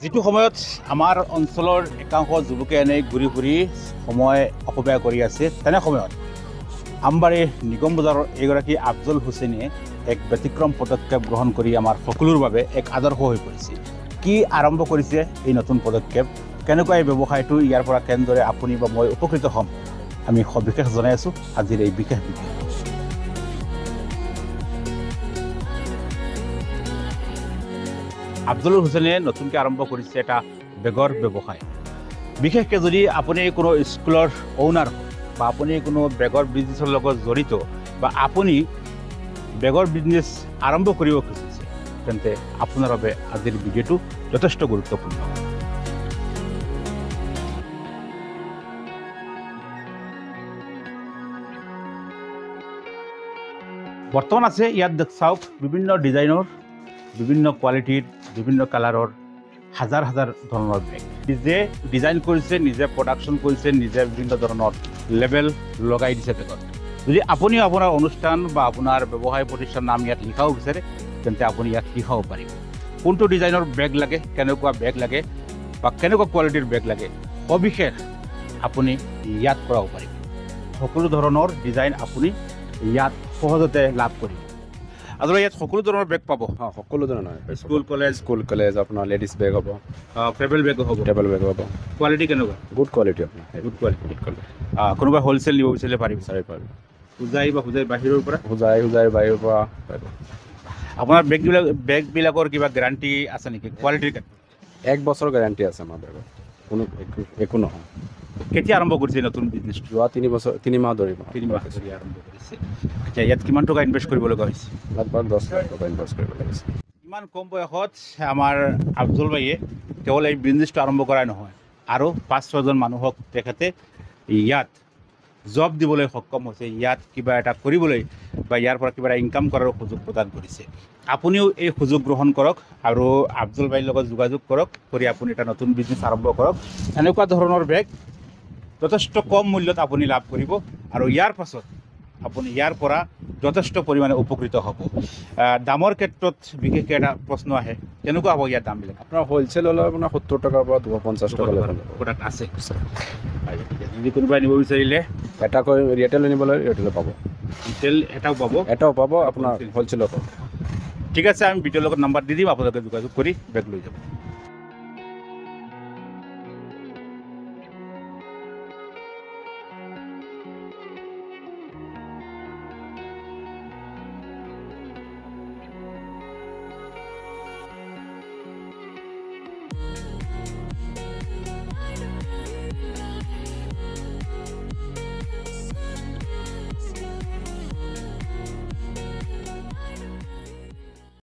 যিটো সময়ত আমাৰ অঞ্চলৰ একাংশ যুৱকে এনেই ঘূৰি ফুৰি সময় অপব্যয় কৰি আছে, তেনে সময়ত আমবাৰী নিগম বজাৰৰ এগৰাকী আফজল হুছেইনে এক ব্যতিক্ৰম পদক্ষেপ গ্ৰহণ কৰি আমাৰ সকলোৰ বাবে এক আদৰ্শ হৈ পৰিছে। কি আৰম্ভ কৰিছে এই নতুন পদক্ষেপ, কেনেকুৱা এই ব্যৱসায়টো, ইয়াৰ পৰা কেনেদৰে আপুনি বা মই উপকৃত হ'ম, আমি সবিশেষ জনাই আছোঁ আজিৰ এই বিশেষ ভিডিঅ'। আফজল হুছেইনে নতুনকৈ আৰম্ভ কৰিছে এটা বেগৰ ব্যৱসায়। বিশেষকৈ যদি আপুনি কোনো স্কুলৰ অ'নাৰ হয় বা আপুনি কোনো বেগৰ বিজনেছৰ লগত জড়িত বা আপুনি বেগৰ বিজনেছ আৰম্ভ কৰিব খুজিছে, তেন্তে আপোনাৰ বাবে আজিৰ ভিডিঅ'টো যথেষ্ট গুৰুত্বপূৰ্ণ। বৰ্তমান আছে ইয়াত চাওক বিভিন্ন ডিজাইনৰ, বিভিন্ন কোৱালিটিৰ, বিভিন্ন কালাৰৰ হাজাৰ হাজাৰ ধৰণৰ বেগ নিজে ডিজাইন কৰিছে, নিজে প্ৰডাকশ্যন কৰিছে, নিজে বিভিন্ন ধৰণৰ লেবেল লগাই দিছে বেগত। যদি আপুনিও আপোনাৰ অনুষ্ঠান বা আপোনাৰ ব্যৱসায় প্ৰতিষ্ঠানৰ নাম ইয়াত লিখাব বিচাৰে, তেন্তে আপুনি ইয়াত লিখাব পাৰিব। কোনটো ডিজাইনৰ বেগ লাগে, কেনেকুৱা বেগ লাগে বা কেনেকুৱা কোৱালিটিৰ বেগ লাগে, সবিশেষ আপুনি ইয়াত কৰাব পাৰিব। সকলো ধৰণৰ ডিজাইন আপুনি ইয়াত সহজতে লাভ কৰিব। আৰু ইয়াত সকলো ধৰণৰ বেগ পাব। সকলো ধৰণৰ স্কুল কলেজ আপোনাৰ লেডিজ বেগ হ'ব, ট্ৰেভেল বেগ হ'ব। টেবল বেগ হ'ব, কোৱালিটি কেনেকুৱা? গুড কোৱালিটি আপোনাৰ গুড কোৱালিটি। কোনোবাই হ'লচেল নিব বিচাৰিলে পাৰিব, বিচাৰি পাৰিব। হোজাই বাহিৰৰ পৰা। হোজাই বাহিৰৰ পৰা পাৰিব। আপোনাৰ বেগবিলাকৰ কিবা গেৰাণ্টি আছে নেকি? কোৱালিটিৰ 1 বছৰ গেৰাণ্টি আছে আমাৰ বেগত, কোনো একো নহয়। কেতিয়া আৰম্ভ কৰিছে নতুন বিজনেছটো? যোৱা 3 মাহ ধৰিব। 3 মাহ ধৰি আৰম্ভ কৰিছে। এতিয়া ইয়াত কিমান টকা ইনভেষ্ট কৰিব লগা হৈছে? লগভগ 10 লাখ টকা ইনভেষ্ট কৰিব লাগিছে। ইমান কম বয়সত আমাৰ আফজল ভাইয়ে কেৱল এই বিজনেছটো আৰম্ভ কৰাই নহয়, আৰু 5-6জন মানুহক তেখেতে ইয়াত জব দিবলৈ সক্ষম হৈছে, ইয়াত কিবা এটা কৰিবলৈ বা ইয়াৰ পৰা কিবা এটা ইনকাম কৰাৰ সুযোগ প্ৰদান কৰিছে। আপুনিও এই সুযোগ গ্ৰহণ কৰক আৰু আফজল ভাইৰ লগত যোগাযোগ কৰক, কৰি আপুনি এটা নতুন বিজনেছ আৰম্ভ কৰক। এনেকুৱা ধৰণৰ বেগ যথেষ্ট কম মূল্যত আপুনি লাভ কৰিব আৰু ইয়াৰ পাছত আপুনি ইয়াৰ পৰা যথেষ্ট পৰিমাণে উপকৃত হ'ব। দামৰ ক্ষেত্ৰত বিশেষকৈ এটা প্ৰশ্ন আহে, কেনেকুৱা হ'ব ইয়াৰ দামবিলাক? আপোনাৰ হ'লচেল হ'লে আপোনাৰ 70 টকাৰ পৰা 250 টকা প্ৰডাক্ট আছে। যদি কোনোবাই নিব বিচাৰিলে এটা কৈ ৰিটেইল নিবলৈ ৰিটেইল পাব, ৰিটেইল এটাও পাব, আপোনাৰ হ'লচেলত পাব। ঠিক আছে, আমি ভিডিঅ'ৰ লগত নাম্বাৰ দি দিম, আপোনালোকে যোগাযোগ কৰি বেগ লৈ যাব।